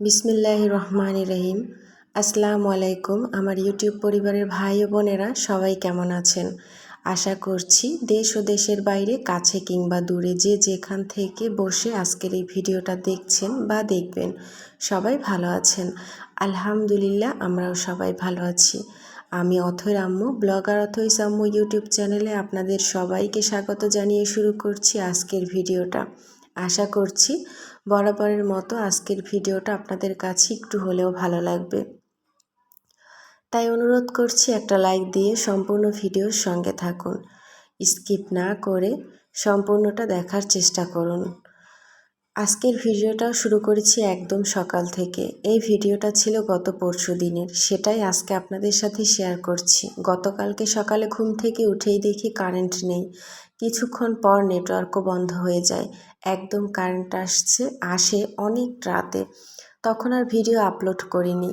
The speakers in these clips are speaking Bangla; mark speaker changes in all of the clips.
Speaker 1: বিসমিল্লাহির রহমানির রহিম। আসসালামু আলাইকুম। আমার ইউটিউব পরিবারের ভাই ও বোনেরা সবাই কেমন আছেন? আশা করছি দেশ ও দেশের বাইরে, কাছে কিংবা দূরে, যে যেখান থেকে বসে আজকের এই ভিডিওটা দেখছেন বা দেখবেন, সবাই ভালো আছেন। আলহামদুলিল্লাহ, আমরাও সবাই ভালো আছি। আমি অথৈর আম্মু, ব্লগার অথৈস আম্মু ইউটিউব চ্যানেলে আপনাদের সবাইকে স্বাগত জানিয়ে শুরু করছি আজকের ভিডিওটা। আশা করছি বরাবরের মতো আজকের ভিডিওটা আপনাদের কাছে একটু হলেও ভালো লাগবে, তাই অনুরোধ করছি একটা লাইক দিয়ে সম্পূর্ণ ভিডিওর সঙ্গে থাকুন। স্কিপ না করে সম্পূর্ণটা দেখার চেষ্টা করুন। আজকের ভিডিওটা শুরু করেছি একদম সকাল থেকে। এই ভিডিওটা ছিল গত পরশু দিনের, সেটাই আজকে আপনাদের সাথে শেয়ার করছি। গতকালকে সকালে ঘুম থেকে উঠেই দেখি কারেন্ট নেই। কিছুক্ষণ পর নেটওয়ার্কও বন্ধ হয়ে যায়। একদম কারেন্ট আসে অনেক রাতে। তখন আর ভিডিও আপলোড করিনি।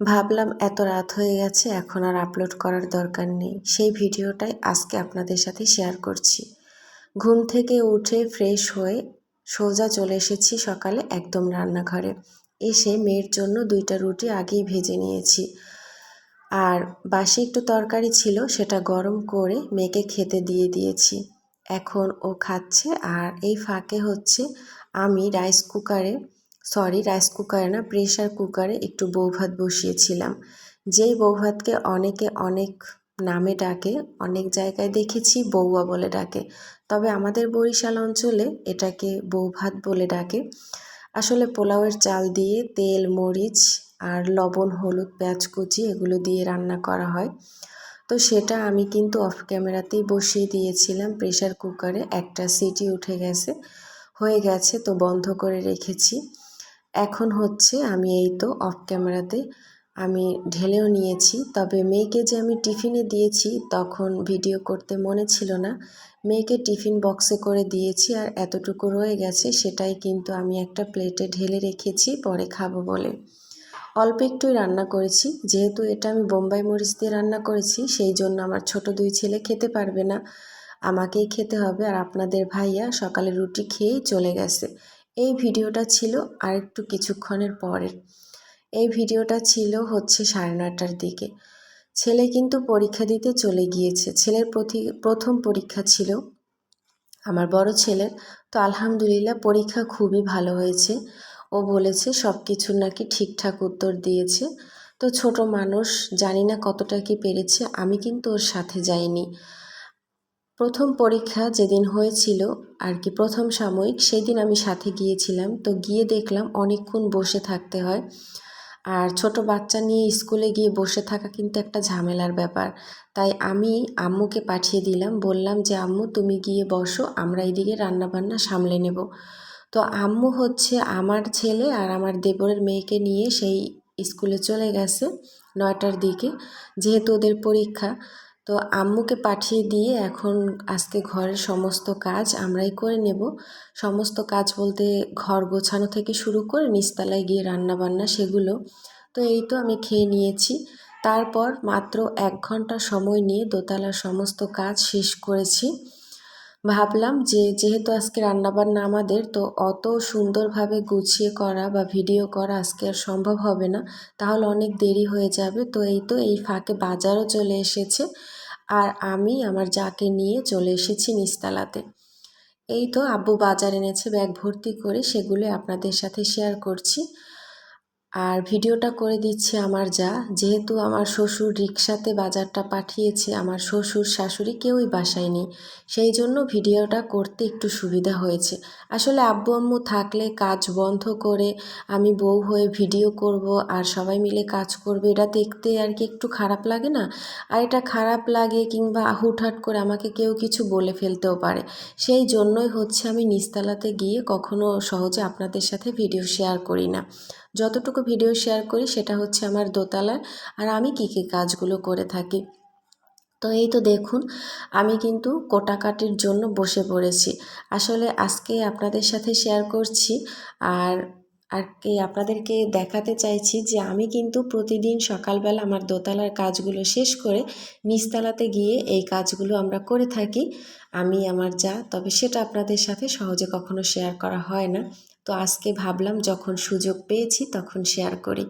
Speaker 1: ভাবলাম এত রাত হয়ে গেছে, এখন আর আপলোড করার দরকার নেই। সেই ভিডিওটাই আজকে আপনাদের সাথে শেয়ার করছি। ঘুম থেকে উঠে ফ্রেশ হয়ে সোজা চলে এসেছি সকালে একদম রান্নাঘরে। এসে মেয়ের জন্য 2টা রুটি আগেই ভেজে নিয়েছি। আর বাসি একটু তরকারি ছিল, সেটা গরম করে মেয়েকে খেতে দিয়ে দিয়েছি। এখন ও খাচ্ছে। আর এই ফাঁকে হচ্ছে আমি রাইস কুকারে না, প্রেশার কুকারে একটু বউভাত বসিয়েছিলাম। যেই বউভাতকে অনেকে অনেক নামে ডাকে, অনেক জায়গায় দেখেছি বউয়া বলে ডাকে, তবে আমাদের বরিশাল অঞ্চলে এটাকে বউভাত বলে ডাকে। আসলে পোলাওয়ের চাল দিয়ে তেল, মরিচ আর লবণ, হলুদ, পেঁয়াজ কুচি এগুলো দিয়ে রান্না করা হয়। তো সেটা আমি কিন্তু অফ ক্যামেরাতেই বসিয়ে দিয়েছিলাম প্রেশার কুকারে। একটা সিটি উঠে হয়ে গেছে, তো বন্ধ করে রেখেছি। এখন হচ্ছে আমি এই তো অফ ক্যামেরাতে আমি ঢেলেও নিয়েছি। তবে মেয়েকে যে আমি টিফিনে দিয়েছি তখন ভিডিও করতে মনে ছিল না। মেয়েকে টিফিন বক্সে করে দিয়েছি, আর এতটুকু রয়ে গেছে সেটাই কিন্তু আমি একটা প্লেটে ঢেলে রেখেছি পরে খাবো বলে। অল্প একটুই রান্না করেছি, যেহেতু এটা আমি বোম্বাই মরিচ দিয়ে রান্না করেছি, সেই জন্য আমার ছোট 2 ছেলে খেতে পারবে না, আমাকেই খেতে হবে। আর আপনাদের ভাইয়া সকালে রুটি খেয়েই চলে গেছে। এই ভিডিওটা ছিল আর একটু কিছুক্ষণের পরের। এই ভিডিওটা ছিল হচ্ছে 9:30টার দিকে। ছেলে কিন্তু পরীক্ষা দিতে চলে গিয়েছে। ছেলের প্রথম পরীক্ষা ছিল আমার বড় ছেলের। তো আলহামদুলিল্লাহ পরীক্ষা খুবই ভালো হয়েছে। ও বলেছে সব কিছুর নাকি ঠিকঠাক উত্তর দিয়েছে। তো ছোট মানুষ, জানি না কতটা কি পেরেছে, আমি কিন্তু ওর সাথে যাইনি। প্রথম পরীক্ষা যেদিন হয়েছিল আর কি, প্রথম সাময়িক, সেদিন আমি সাথে গিয়েছিলাম। তো গিয়ে দেখলাম অনেকক্ষণ বসে থাকতে হয়। আর ছোট বাচ্চা নিয়ে স্কুলে গিয়ে বসে থাকা কিন্তু একটা ঝামেলার ব্যাপার। তাই আমি আম্মুকে পাঠিয়ে দিলাম, বললাম যে আম্মু তুমি গিয়ে বসো, আমরা এদিকে রান্নাবান্না সামলে নেব। তো আম্মু হচ্ছে আমার ছেলে আর আমার দেবরের মেয়েকে নিয়ে সেই স্কুলে চলে গেছে 9টার দিকে, যেহেতু ওদের পরীক্ষা। তো আম্মুকে পাঠিয়ে দিয়ে এখন আজকে ঘরের সমস্ত কাজ আমরাই করে নেব। সমস্ত কাজ বলতে ঘর গোছানো থেকে শুরু করে নিচতলায় গিয়ে রান্না বান্না সেগুলো। তো এই তো আমি খেয়ে নিয়েছি। তারপর মাত্র 1 ঘন্টা সময় নিয়ে দোতলার সমস্ত কাজ শেষ করেছি। ভাবলাম যে যেহেতু আজকে রান্নাবান্না আমাদের, তো অত সুন্দরভাবে গুছিয়ে করা বা ভিডিও করা আজকে আর সম্ভব হবে না, তাহলে অনেক দেরি হয়ে যাবে। তো এই ফাঁকে বাজারও চলে এসেছে, আর আমি আমার যাকে নিয়ে চলে এসেছি নিচতলাতে। এই তো আব্বু বাজার এনেছে ব্যাগ ভর্তি করে, সেগুলো আপনাদের সাথে শেয়ার করছি। আর ভিডিওটা করে দিচ্ছে আমার যা, যেহেতু আমার শ্বশুর রিকশাতে বাজারটা পাঠিয়েছে, আমার শ্বশুর শাশুড়ি কেউই বাসায় নেই, সেই জন্য ভিডিওটা করতে একটু সুবিধা হয়েছে। আসলে আব্বু আম্মু থাকলে কাজ বন্ধ করে আমি বউ হয়ে ভিডিও করব আর সবাই মিলে কাজ করবে, এটা দেখতে আর কি একটু খারাপ লাগে না? আর এটা খারাপ লাগে কিংবা হুটহাট করে আমাকে কেউ কিছু বলে ফেলতেও পারে। সেই জন্যই হচ্ছে আমি নিচতলাতে গিয়ে কখনো সহজে আপনাদের সাথে ভিডিও শেয়ার করি না। যতটুকু ভিডিও শেয়ার করি সেটা হচ্ছে আমার দোতলার, আর আমি কী কী কাজগুলো করে থাকি। তো এই তো দেখুন, আমি কিন্তু কোটাকাটির জন্য বসে পড়েছি। আসলে আজকে আপনাদের সাথে শেয়ার করছি, আর আর কি আপনাদেরকে দেখাতে চাইছি যে আমি কিন্তু প্রতিদিন সকালবেলা আমার দোতলার কাজগুলো শেষ করে নিচতলাতে গিয়ে এই কাজগুলো আমরা করে থাকি, আমি আমার যা। তবে সেটা আপনাদের সাথে সহজে কখনো শেয়ার করা হয় না। তো আজকে ভাবলাম যখন সুযোগ পেয়েছি তখন শেয়ার করি।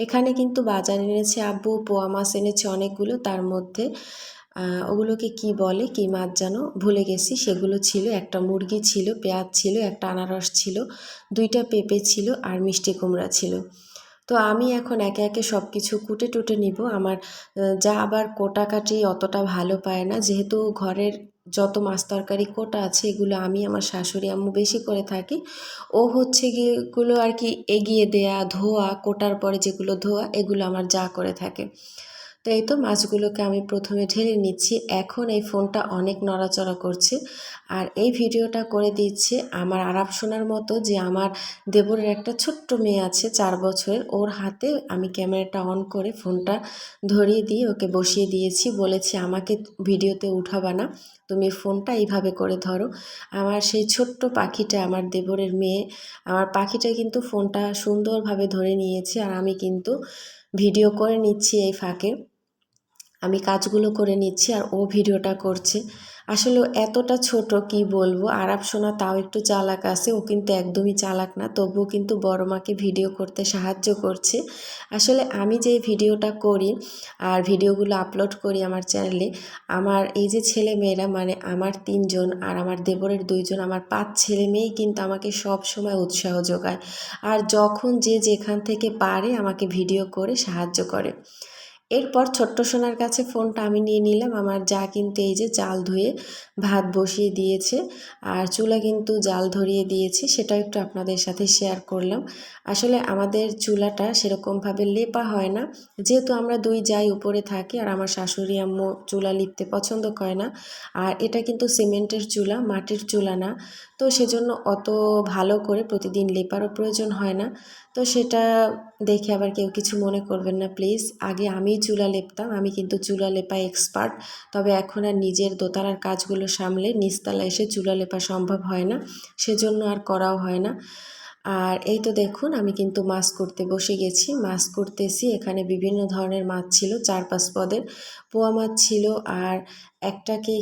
Speaker 1: এখানে কিন্তু বাজার এনেছে আব্বু, পোয়া মাছ এনেছে অনেকগুলো, তার মধ্যে ওগুলোকে কি বলে, কি মাছ যেন ভুলে গেছি, সেগুলো ছিল। একটা মুরগি ছিল, পেঁয়াজ ছিল, একটা আনারস ছিল, 2টা পেঁপে ছিল আর মিষ্টি কুমড়া ছিল। তো আমি এখন একে একে সব কিছু কুটে টুটে নিব। আমার যা আবার কোটাকাটি অতটা ভালো পায় না, যেহেতু ঘরের যত মাছ তরকারি কোটা আছে এগুলো আমি আমার শাশুড়ি আম্মু বেশি করে থাকি। ও হচ্ছে গিয়ে এগুলো আর কি এগিয়ে দেয়া, ধোয়া, কোটার পরে যেগুলো ধোয়া এগুলো আমার যা করে থাকে। তো এই তো মাছগুলোকে আমি প্রথমে ঢেলে নিচ্ছি। এখন এই ফোনটা অনেক নড়াচড়া করছে, আর এই ভিডিওটা করে দিচ্ছে আমার আরাপ শোনার মতো, যে আমার দেবরের একটা ছোট্ট মেয়ে আছে 4 বছরের, ওর হাতে আমি ক্যামেরাটা অন করে ফোনটা ধরিয়ে দিয়ে ওকে বসিয়ে দিয়েছি। বলেছি আমাকে ভিডিওতে উঠাবা না, তুমি ফোনটা এইভাবে করে ধরো। আমার সেই ছোট্ট পাখিটা, আমার দেবরের মেয়ে, আমার পাখিটা কিন্তু ফোনটা সুন্দরভাবে ধরে নিয়েছে, আর আমি কিন্তু ভিডিও করে নিচ্ছি। এই ফাঁকে আমি কাজগুলো করে নিচ্ছি আর ও ভিডিওটা করছে। আসলে এতটা ছোট কি বলবো, আরাপ সোনা তাও একটু চালাক আছে, ও কিন্তু একদমই চালাক না, তবুও কিন্তু বড় মাকে ভিডিও করতে সাহায্য করছে। আসলে আমি যে ভিডিওটা করি আর ভিডিওগুলো আপলোড করি আমার চ্যানেলে, আমার এই যে ছেলে মেয়েরা, মানে আমার 3 জন আর আমার দেবরের 2 জন, আমার 5 ছেলে মেয়েই কিন্তু আমাকে সব সময় উৎসাহ যোগায়, আর যখন যে যেখান থেকে পারে আমাকে ভিডিও করে সাহায্য করে। এরপর ছোট্ট সোনার কাছে ফোনটা আমি নিয়ে নিলাম। আমার যা কিন্তু এই যে চাল ধুয়ে ভাত বসিয়ে দিয়েছে, আর চুলা কিন্তু জাল ধরিয়ে দিয়েছে, সেটাও একটু আপনাদের সাথে শেয়ার করলাম। আসলে আমাদের চুলাটা সেরকমভাবে লেপা হয় না, যেহেতু আমরা 2 জাই উপরে থাকি, আর আমার শাশুড়ি আম্মু চুলা লিপতে পছন্দ করে না। আর এটা কিন্তু সিমেন্টের চুলা, মাটির চুলা না, তো সেজন্য অত ভালো করে প্রতিদিন লেপারও প্রয়োজন হয় না। তো সেটা দেখে আবার কেউ কিছু মনে করবেন না প্লিজ। আগে আমি চুলা লেপতাম, আমি কিন্তু চুলা লেপায় এক্সপার্ট, তবে এখন আর নিজের দোতলার কাজগুলো সামলে নিচতলা এসে চুলা লেপা সম্ভব হয় না, সেজন্য আর করাও হয় না। আর এই তো দেখুন আমি কিন্তু মাছ করতে বসে গেছি, মাছ করতেছি। এখানে বিভিন্ন ধরনের মাছ ছিল, 4-5 পদের। পোয়া মাছ ছিল, আর একটাকে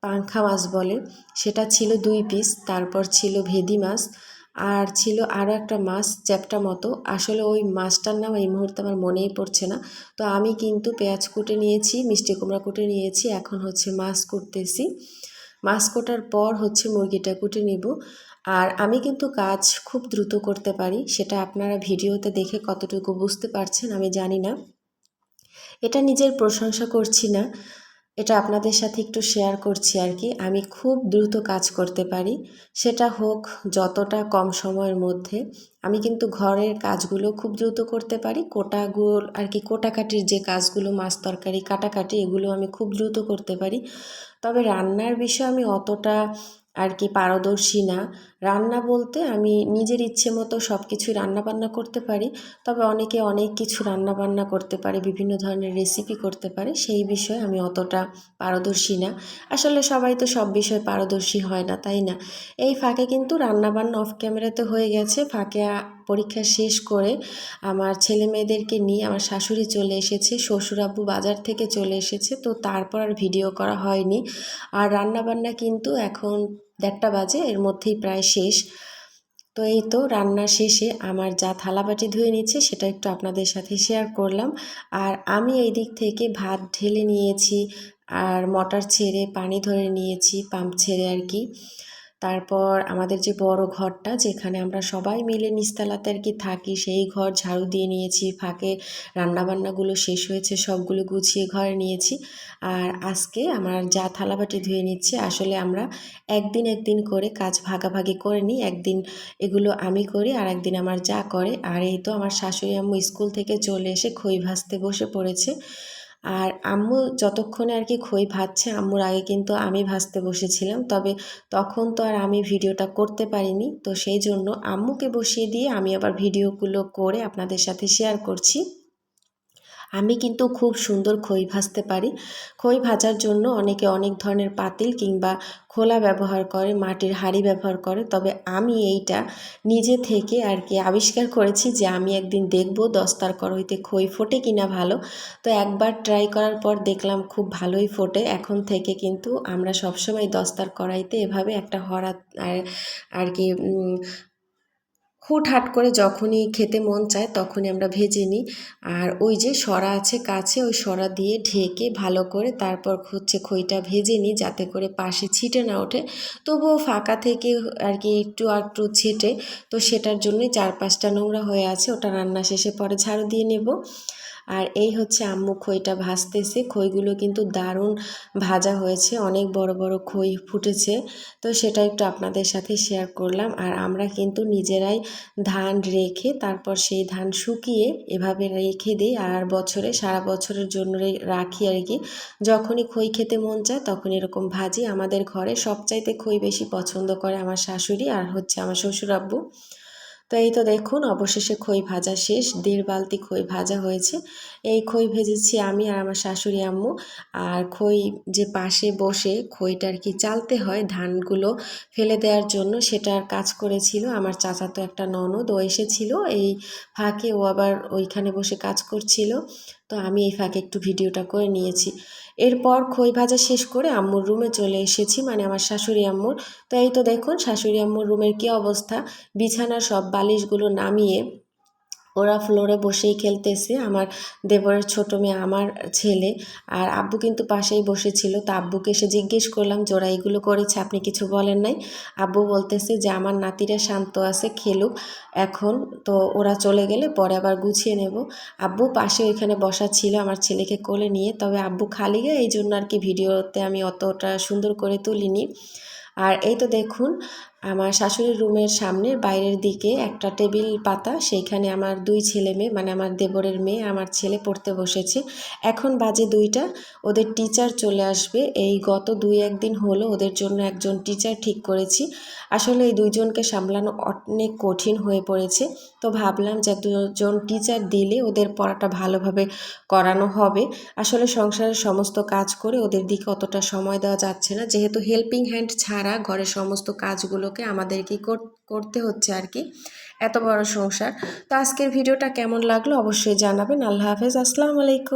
Speaker 1: পাংখা মাছ বলে, সেটা ছিল 2 পিস। তারপর ছিল ভেদি মাছ, আর ছিল আরও একটা মাছ চ্যাপ্টা মতো, আসলে ওই মাছটার নাম এই মুহূর্তে আমার মনেই পড়ছে না। তো আমি কিন্তু পেঁয়াজ কুটে নিয়েছি, মিষ্টি কুমড়া কুটে নিয়েছি, এখন হচ্ছে মাছ কুটতেছি। মাছ কোটার পর হচ্ছে মুরগিটা কুটে নিব। আর আমি কিন্তু কাজ খুব দ্রুত করতে পারি, সেটা আপনারা ভিডিওতে দেখে কতটুকু বুঝতে পারছেন আমি জানি না। এটা নিজের প্রশংসা করছি না, এটা আপনাদের সাথে একটু শেয়ার করছি আর কি। আমি খুব দ্রুত কাজ করতে পারি, সেটা হোক যতটা কম সময়ের মধ্যে। আমি কিন্তু ঘরের কাজগুলো খুব দ্রুত করতে পারি, কোটাগুলো আর কি, কোটাকাটির যে কাজগুলো, মাছ তরকারি কাটাকাটি, এগুলো আমি খুব দ্রুত করতে পারি। তবে রান্নার বিষয়ে আমি অতটা আর কি পারদর্শী না। রান্না বলতে আমি নিজের ইচ্ছে মতো সব কিছু রান্নাবান্না করতে পারি, তবে অনেকে অনেক কিছু রান্নাবান্না করতে পারে, বিভিন্ন ধরনের রেসিপি করতে পারে, সেই বিষয়ে আমি অতটা পারদর্শী না। আসলে সবাই তো সব বিষয়ে পারদর্শী হয় না, তাই না? এই ফাঁকে কিন্তু রান্নাবান্না অফ ক্যামেরাতে হয়ে গেছে। ফাঁকে পরীক্ষা শেষ করে আমার ছেলে মেয়েদেরকে নিয়ে আমার শাশুড়ি চলে এসেছে, শ্বশুর আব্বু বাজার থেকে চলে এসেছে, তো তারপর আর ভিডিও করা হয়নি। আর রান্নাবান্না কিন্তু এখন 1:30 বাজে, এর মধ্যেই প্রায় শেষ। তো এই তো রান্না শেষে আমার যা থালাবাটি ধুয়ে নিচ্ছে সেটা একটু আপনাদের সাথে শেয়ার করলাম। আর আমি এই দিক থেকে ভাত ঢেলে নিয়েছি, আর মোটর ছেড়ে পানি ধরে নিয়েছি, পাম্প ছেড়ে আর কি। তারপর আমাদের যে বড় ঘরটা, যেখানে আমরা সবাই মিলে নিচতলাতে আর কি থাকি, সেই ঘর ঝাড়ু দিয়ে নিয়েছি। ফাঁকে রান্নাবান্নাগুলো শেষ হয়েছে, সবগুলো গুছিয়ে ঘরে নিয়েছি। আর আজকে আমার যা থালাবাটি ধুয়ে নিচ্ছে, আসলে আমরা একদিন একদিন করে কাজ ভাগাভাগি করে নিই। একদিন এগুলো আমি করি, আর একদিন আমার যা করে। আর এই তো আমার শাশুড়ি আম্মু স্কুল থেকে চলে এসে খই ভাজতে বসে পড়েছে। আর আম্মু যতক্ষণে আর কি খই ভাজছে, আম্মুর আগে কিন্তু আমি ভাজতে বসেছিলাম, তবে তখন তো আর আমি ভিডিওটা করতে পারিনি, তো সেই জন্য আম্মুকে বসিয়ে দিয়ে আমি আবার ভিডিওগুলো করে আপনাদের সাথে শেয়ার করছি। আমি কিন্তু খুব সুন্দর খই ভাজতে পারি। খই ভাজার জন্য অনেকে অনেক ধরনের পাতিল কিংবা খোলা ব্যবহার করে, মাটির হাঁড়ি ব্যবহার করে, তবে আমি এইটা নিজে থেকে আর কি আবিষ্কার করেছি, যে আমি একদিন দেখব দস্তার কড়াইতে খই ফোটে কিনা ভালো। তো একবার ট্রাই করার পর দেখলাম খুব ভালোই ফোটে। এখন থেকে কিন্তু আমরা সবসময় দস্তার কড়াইতে এভাবে একটা হড়া আর আর কি হুটহাট করে যখনই খেতে মন চায় তখনই আমরা ভেজে নিই। আর ওই যে সরা আছে কাছে, ওই সরা দিয়ে ঢেকে ভালো করে তারপর হচ্ছে খইটা ভেজে নিই, যাতে করে পাশে ছিটে না ওঠে। তবুও ফাঁকা থেকে আর কি একটু একটু ছিটে, তো সেটার জন্যই চারপাশটা নোংরা হয়ে আছে, ওটা রান্না শেষে পরে ঝাড়ু দিয়ে নেব। আর এই হচ্ছে আম্মু খইটা ভাজতেছে। খইগুলো কিন্তু দারুণ ভাজা হয়েছে, অনেক বড় বড় খই ফুটেছে। তো সেটা একটু আপনাদের সাথে শেয়ার করলাম। আর আমরা কিন্তু নিজেরাই ধান রেখে তারপর সেই ধান শুকিয়ে এভাবে রেখে দিই, আর বছরে সারা বছরের জন্য রাখি আর কি। যখনই খই খেতে মন চায় তখন এরকম ভাজি। আমাদের ঘরে সবচাইতে খই বেশি পছন্দ করে আমার শাশুড়ি আর হচ্ছে আমার শ্বশুর আব্বু। তো এই তো দেখুন অবশেষে খই ভাজা শেষ, 1.5 বালতি খই ভাজা হয়েছে। এই খই ভেজেছি আমি আর আমার শাশুড়ি আম্মু। আর খই যে পাশে বসে খইটা আর কি চালতে হয় ধানগুলো ফেলে দেওয়ার জন্য, সেটার কাজ করেছিল আমার চাচাতো একটা ননদ, ও এসেছিল এই ফাঁকে, ও আবার ওইখানে বসে কাজ করছিল। তো আমি এই ফাঁকে একটু ভিডিওটা করে নিয়েছি। এরপর খই ভাজা শেষ করে আম্মুর রুমে চলে এসেছি, মানে আমার শাশুড়ি আম্মুর। তো এই তো দেখুন শাশুড়ি আম্মুর রুমের কী অবস্থা, বিছানার সব বালিশগুলো নামিয়ে ওরা ফ্লোরে বসেই খেলতেছে, আমার দেবরের ছোট মেয়ে আমার ছেলে। আর আব্বু কিন্তু পাশেই বসেছিল। তো আব্বুকে এসে জিজ্ঞেস করলাম যে ওরা এগুলো করেছে আপনি কিছু বলেন নাই? আব্বু বলতেছে যে আমার নাতিরা শান্ত আছে, খেলুক এখন, তো ওরা চলে গেলে পরে আবার গুছিয়ে নেব। আব্বু পাশে ওইখানে বসা ছিল আমার ছেলেকে কোলে নিয়ে, তবে আব্বু খালি গায়ে, এই জন্য আর কি ভিডিওতে আমি অতটা সুন্দর করে তুলিনি। আর এই তো দেখুন আমার শাশুড়ির রুমের সামনে বাইরের দিকে একটা টেবিল পাতা, সেইখানে আমার 2 ছেলে মেয়ে, মানে আমার দেবরের মেয়ে আমার ছেলে পড়তে বসেছে। এখন বাজে 2টা, ওদের টিচার চলে আসবে। এই গত 2-1 দিন হলো ওদের জন্য একজন টিচার ঠিক করেছি। আসলে এই 2জনকে সামলানো অনেক কঠিন হয়ে পড়েছে। তো ভাবলাম যে 2জন টিচার দিলে ওদের পড়াটা ভালোভাবে করানো হবে। আসলে সংসারের সমস্ত কাজ করে ওদের দিকে অতটা সময় দেওয়া যাচ্ছে না, যেহেতু হেল্পিং হ্যান্ড ছাড়া ঘরের সমস্ত কাজগুলোকে আমাদেরকে করতে হচ্ছে আর কি, এত বড় সংসার। তো আজকের ভিডিওটা কেমন লাগলো অবশ্যই জানাবেন। আল্লাহ হাফেজ, আসসালামু আলাইকুম।